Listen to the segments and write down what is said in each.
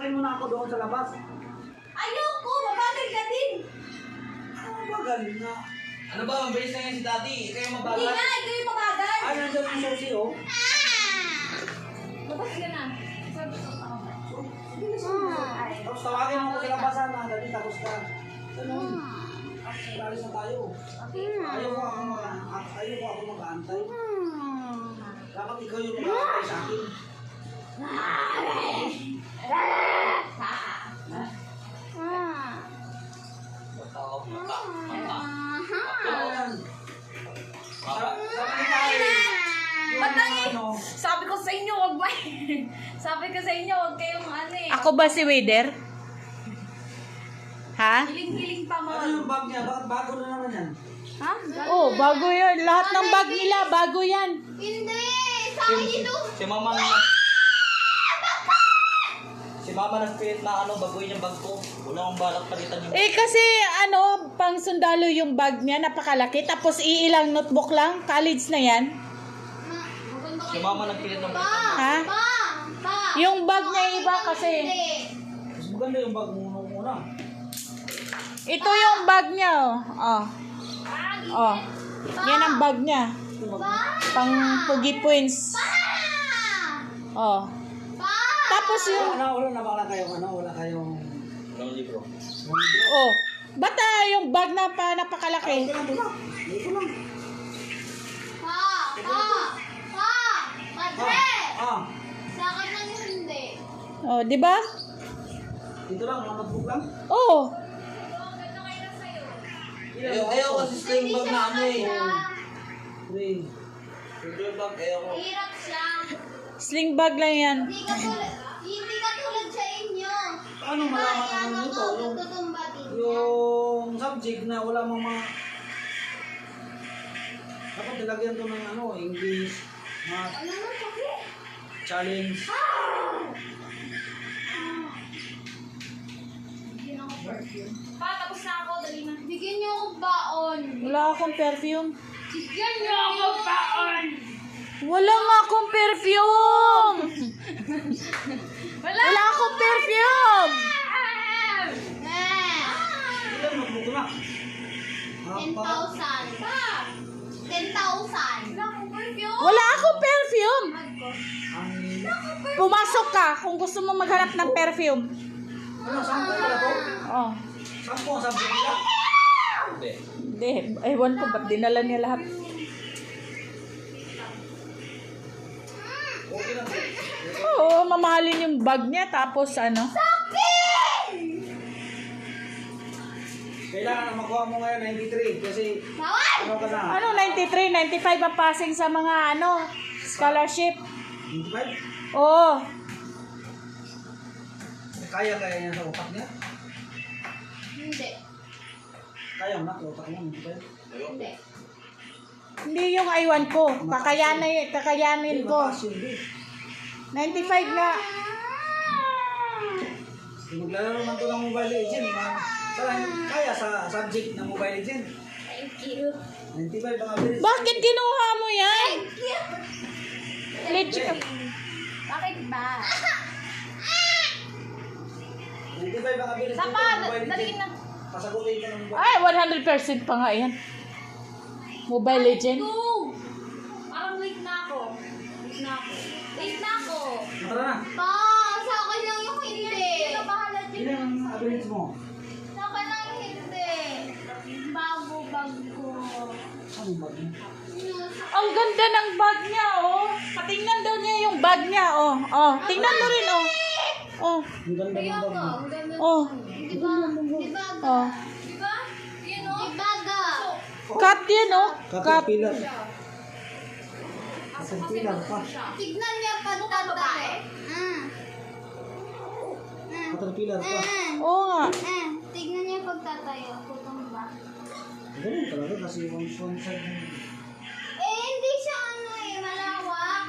Kain mo na ako doon sa labas. Ayoko! Mabagal ka din! Mabagal na. Ano ba, mabilis na yan si Daddy. Ikaw yung Hindi mabagal. nga! Ikaw yung mabagal! Ay, nandiyan yung susi, oh. Labas ka na. Tapos tawagin mo ko sa labasan na. Dali, tapos ka. Ganun. Alis na tayo. Ayaw ko ako mag-aantay. Dapat ikaw yung mag-aantay sa akin. Ayan. Sabi ko sa inyo, wag ba? Sabi ko sa inyo, wag kayong ano eh. Ako ba si Wader? Ha? Hiling-hiling pa mo. Ano yung bag niya? Bakit bago na naman yan? Ha? Oh, bago yan. Lahat ng bag nila, bago yan. Hindi! Sa akin ito! Si Mama na... Si Mama nagpilit na baguhin yung bag ko. Wala akong balak palitan yung... Eh kasi pang sundalo yung bag niya, napakalaki. Tapos iilang notebook lang, college na yan. Si Mama nagpilit na Ha? Yung bag niya iba kasi. Mas maganda yung bag mo nung una. Ito yung bag niya, oh. Oh. Oh. Yan ang bag niya. Pang Pugi Points. Oh. Tapos yung... Wala na ba wala kayong... Walang libro. Oh. Bata yung bag na napakalaki. Ito lang. Sa akin lang yung hindi. Oh, di ba? Dito lang, mga notebook lang. Oh. Ayaw kasi sling bag na ano eh. Three. Sling bag, ayaw ko. Hirap siya. Sling bag lang yan. Hindi ka tulad sa inyo. Paano malaman naman nito? Tutumba din yan. Yung subject na wala mong mga... Dapat nilagyan to ng English, math, Ano mo sakit? challenge. Pa, tapos na ako. Dali na. Bigyan niyo ako baon. Wala akong perfume. Bigyan niyo ako baon. Wala nga akong perfume. Wala Wala akong perfume. Ilan mo ito na? 10,000. Pa! 10,000. Wala akong perfume. Wala akong perfume. Ang... Pumasok ka kung gusto mo maghanap ng perfume. Ano, sampo pala to? Oh. Sampo ang subject nila. Hindi. Hindi, ewan ko ba't dinala niya lahat. Okay lang. Oo, mamahalin yung bag niya tapos Kailangan na makuha mo ngayon 93 kasi ano ka na? 93, 95 ang passing sa mga scholarship. 95? Oo. Kaya niya sa utak niya? Hindi. Kaya mo na sa utak niya, 95? Hindi. Hindi yung iwan ko. Kakayanin ko. Mataas yun, di. 95 na. Maglalaro man to ng Mobile Legends. Kaya sa subject ng Mobile Legends. Thank you. 95 ang average. Bakit kinuha mo yan? Thank you. Legit ka. Bakit ba? 95 ang average dito Sapa, ng Mobile dali Legends. na. Pasagutin ka ng Mobile. Ay, 100% pa nga yan. Mobile Legend. Two. Parang late na ako. Late na ako. Tara na. Pa, sa akin lang yung hindi. Ito bahala dyan. Ilan ang average mo? Sa akin lang yung hindi. Bago ko. Anong bag mo? Ang ganda ng bag niya, oh. Patingnan daw niya yung bag niya, oh. Oh, tingnan mo rin, oh. Oh, Ang ganda Kaya ng bag ka, mo. ang ganda. oh. Diba? Diba? Oh. Diba? Yun o. Diba? Cut yan, oh. Cut. Caterpillar. Caterpillar pa. Tignan niya pagtatay. Caterpillar pa. Oo nga. Tignan niya pagtatayo. Kutumba. Ganun talaga kasi one side mo. Hindi siya malawak.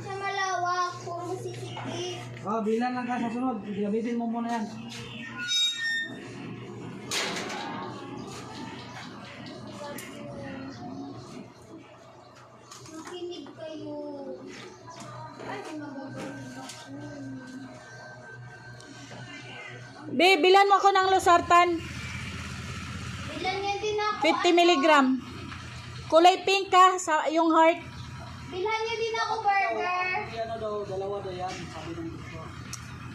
Siya malawak. Puro sisikip. Bilan lang ka sa sunod. Gamitin mo muna yan. Makinig kayo. Ay, magagaling ako. Be, bilan mo ako ng losartan. Bilan niya din ako. 50 milligram. Kulay pink ka sa yung heart. Bilan niya din ako burger. Ano daw, dalawa daw yan, sabi ng doktor.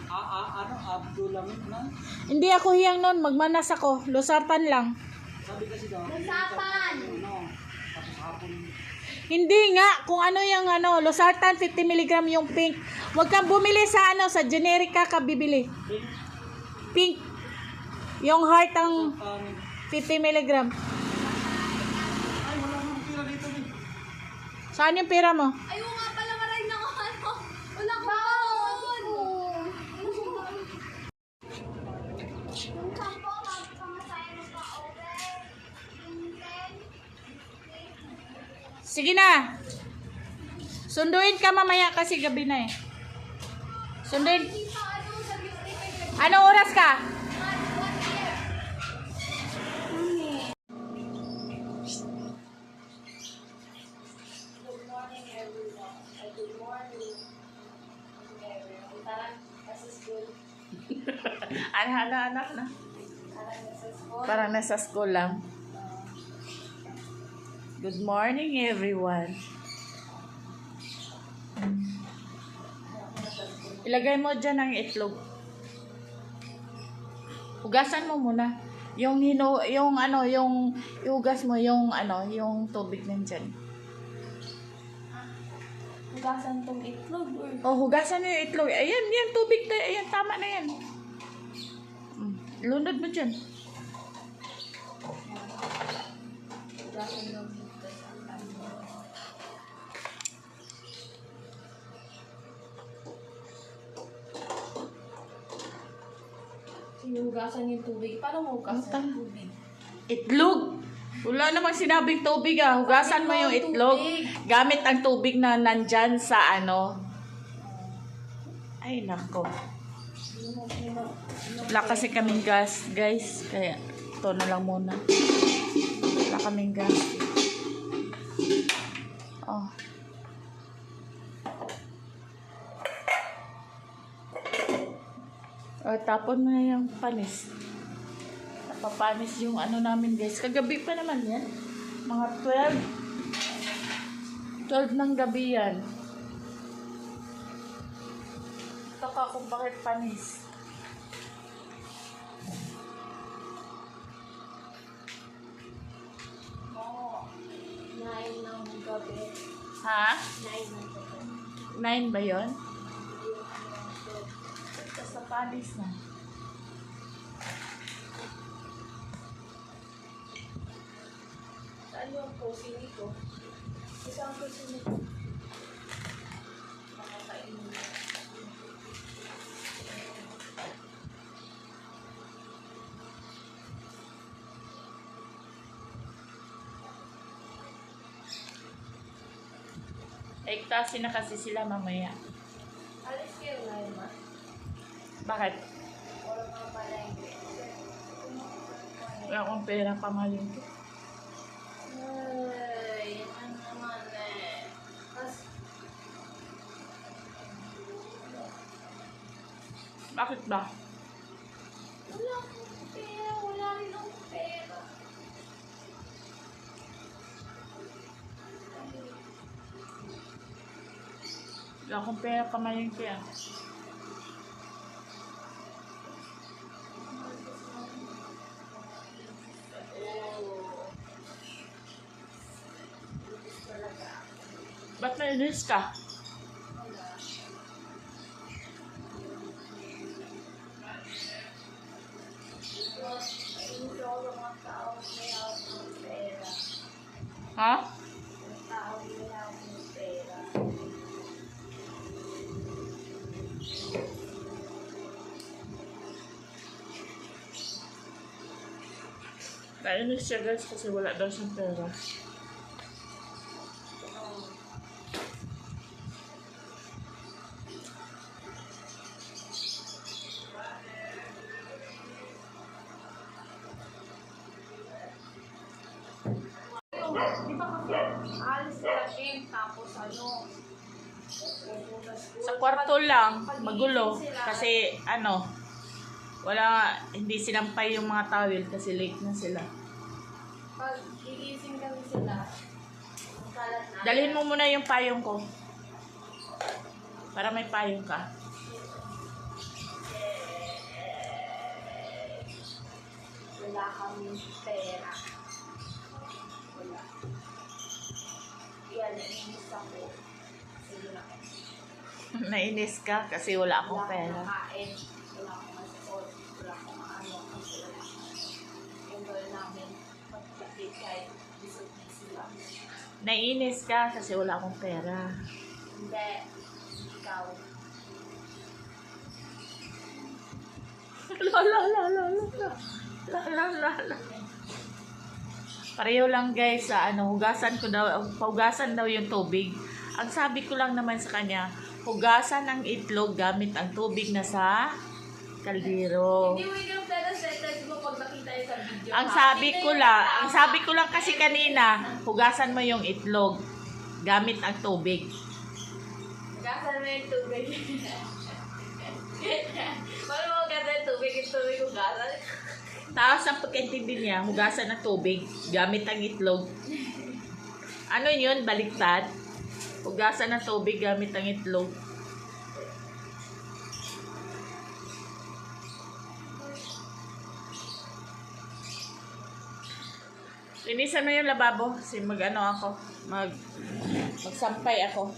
Ano, Abdulamin na? Hindi ako hiyang nun. Magmanas ako. Losartan lang. Sabi kasi daw, Usapan. ano, tapos hapon. Hindi nga. Kung ano yung ano, losartan 50 milligram yung pink. Huwag kang bumili sa ano, sa generica ka bibili. Pink. Yung heart ang 50 milligram. Ay, wala nang pila dito ni. Saan yung pera mo? Ayaw nga pala maray na ako. Ano? Wala ko baon. Yung sampo, magpamasahe mo pa, okay? Yung 10. Sige na. Sunduin ka mamaya kasi gabi na eh. Sunduin. Dito, ano, sa beauty pageant. Anong oras ka? 1 year. Good morning, everyone. Good morning. Tara, nasa school. Anak na. Tara, nasa school. Parang nasa school lang. Good morning everyone. Ilagay mo dyan ang itlog. Hugasan mo muna. Yung ihugas mo yung tubig nandyan. Hugasan tong itlog. Oh, hugasan mo yung itlog. Ayan, yan tubig na. Ayan, tama na yan. Lunod mo dyan. Hugasan ng itlog. Sinuhugasan yung tubig. Paano mo hugasan yung tubig? Itlog. Wala namang sinabing tubig ah. Hugasan mo yung itlog. Gamit ang tubig na nandyan sa ano. Ay, nako. Wala kasi kaming gas, guys. Kaya, ito na lang muna. Wala kaming gas. Oh. O, tapon mo na yung panis. Napapanis yung ano namin, guys. Kagabi pa naman yan. Mga 12 ng gabi yan. Taka kung bakit panis. Oo. 9 ng gabi. Ha? 9 ng gabi. 9 ba yun? Basta panis na. Saan yung cozy nito? Isang cozy nito. Makakain mo. Ektasin na kasi sila mamaya. Alis kayo ngayon, ma? Bakit? Wala mga palengke. Wala akong pera pamalingke. Ay, yan naman eh. Bakit ba? Wala akong pera. Wala rin akong pera. Wala akong pera pamalingke ah. Ba't nainis ka? Hindi ako ng mga tao may hawak ng pera. Ha? Mga tao may hawak ng pera. Nainis siya guys kasi wala daw siyang pera. Di ba kasi alis sila din, tapos ano, pupunta school. Sa kwarto lang, magulo. Kasi ano, Wala, hindi sinampay yung mga towel kasi late na sila. Pag gigising kami sila, kalat na. Dalhin mo muna yung payong ko. Para may payong ka. Wala kami pera. Wala. Yan, nainis ako. Sige na. Nainis ka kasi wala akong Wala akong pera. makain. Wala akong masakot. Wala akong maano. Kasi wala. Yung gawin namin, magpapit kahit bisog-bisig lang. Nainis ka kasi wala akong pera. Hindi. Ikaw. La la la la la. La la la la. Pareho lang guys sa hugasan daw yung tubig. Ang sabi ko lang naman sa kanya, hugasan ang itlog gamit ang tubig na sa kaldero. Hindi mo yung pera setters mo pag nakita yung sa video. Ang sabi ko lang kasi kanina, hugasan mo yung itlog gamit ang tubig. Hugasan mo yung tubig. Paano mo hugasan yung tubig? Yung tubig hugasan. Tapos ang pagkaintindi niya, hugasan ng tubig gamit ang itlog. Ano yun? Baliktad? Hugasan ng tubig gamit ang itlog. Linisan mo yung lababo kasi magsampay ako.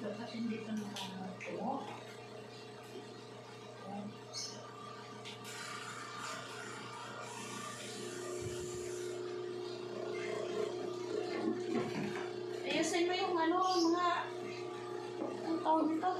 Dapat hindi ito nakakato. Ayusin mo yung ang tawag nito.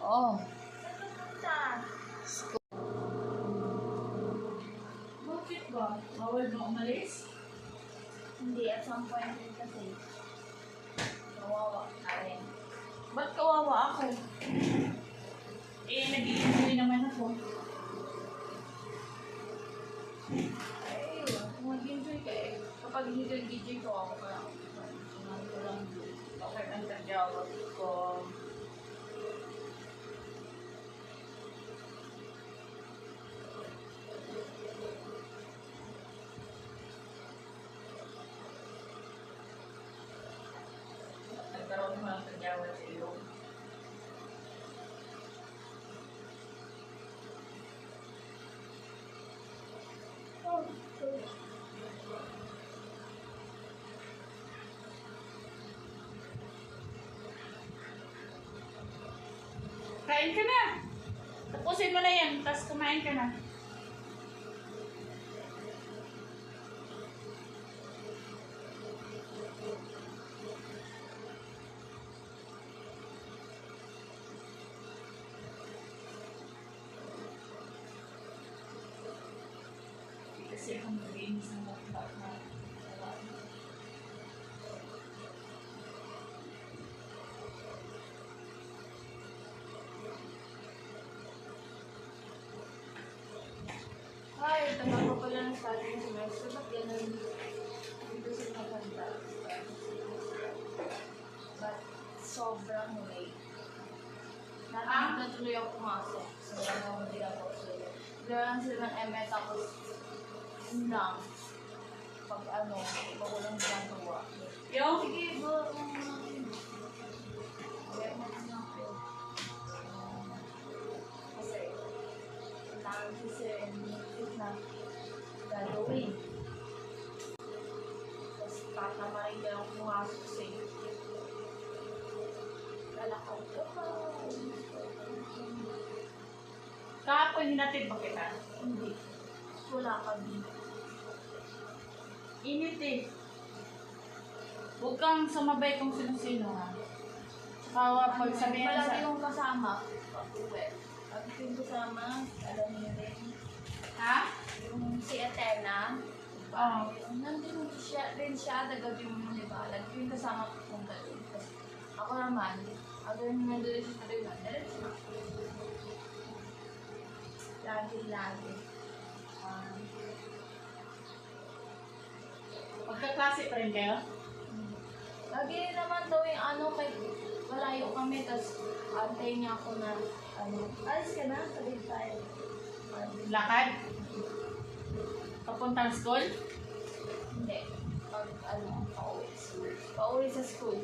Oh. Bakit ba? Bawal mo umalis? Hindi, at some point din kasi. Kawawa ka rin. Ba't kawawa ako? Eh, nag-i-enjoy naman ako. Ay, kung mag-enjoy ka eh. Kapag hindi ka nag-enjoy ko ako parang sinabi ko lang Bakit ang tagyawag ko? Nagkaroon mo ng tagyawag sa ilong. Kain ka na. Tapusin mo na yan, tapos kumain ka na. Kasi akong nag-iinis ng bakla na. ay, tagal ko pala ng study ng semester. Ba't ganun? Dito sa maganda. But sobrang late. Natuloy ako pumasok. So, hindi ako sila. Gano'n sila ng MA tapos yun lang. Pag pag walang ginagawa. Yung? Sige, go. Kaya mo na ako. Kasi, kailangan kasi na gagawin. Tapos tatama rin ka lang pumasok sa iyo. Lalakaw ka pa. Kahapon hinatid ba kita? Hindi. Wala ka din. Init eh. Huwag kang sumabay kung sino-sino ha. Saka pag sabihin Palagi sa... yung kasama. Pag-uwi. Pag yung kasama, alam niyo rin. Ha? Yung si Athena. Oo. Nandun siya, nagabi mo, di ba? Lagi yung kasama ko kung gano'n. Ako naman, agad nandun siya sa rin, diretso. Lagi. Magkaklase pa rin kayo? Lagi naman daw yung kay malayo kami, tapos antay niya ako na, alis ka na, sabi tayo. Lakad? Papuntang school? Hindi. Pag, pauwi sa school.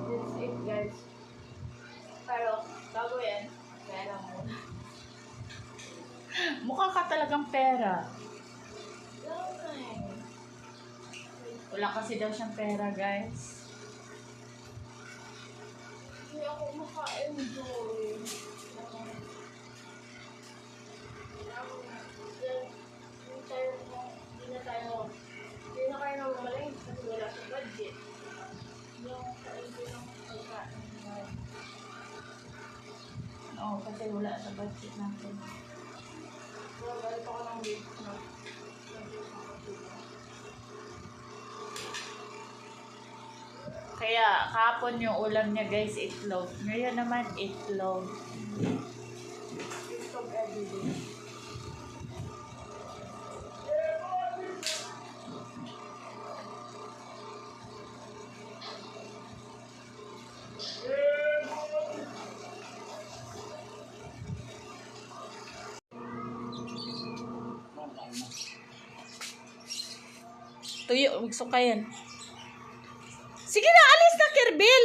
That's it, guys. Pero, bago yan, pera muna. Mukha ka talagang pera. Wala na eh. Wala kasi daw siyang pera, guys. Hindi ako maka-enjoy. Hindi na kayo namamaling kasi wala sa budget. Yung ka-enjoy ng pagkain. Oo, kasi wala sa budget natin. Wala, galit ako ng week na. Kaya kahapon yung ulam niya, guys, itlog. Ngayon naman itlog. Stop everyday. Tuyo, magsuka yan. Sige na, alis na, Kirbil!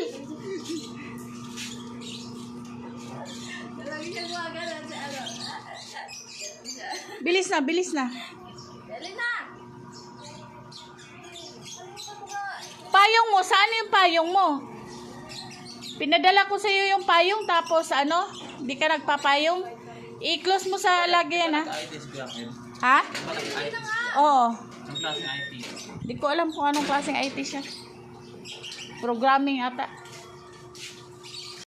Lagi siya gumagana sa Bilis na, bilis na. Dali na! Payong mo, saan yung payong mo? Pinadala ko sa iyo yung payong, tapos di ka nagpapayong. I-close mo sa lagyan, ha? Ay, this black yun. Ha? Dali na nga! Oo. Ang klaseng IT. Di ko alam kung anong klaseng IT siya. Programming ata.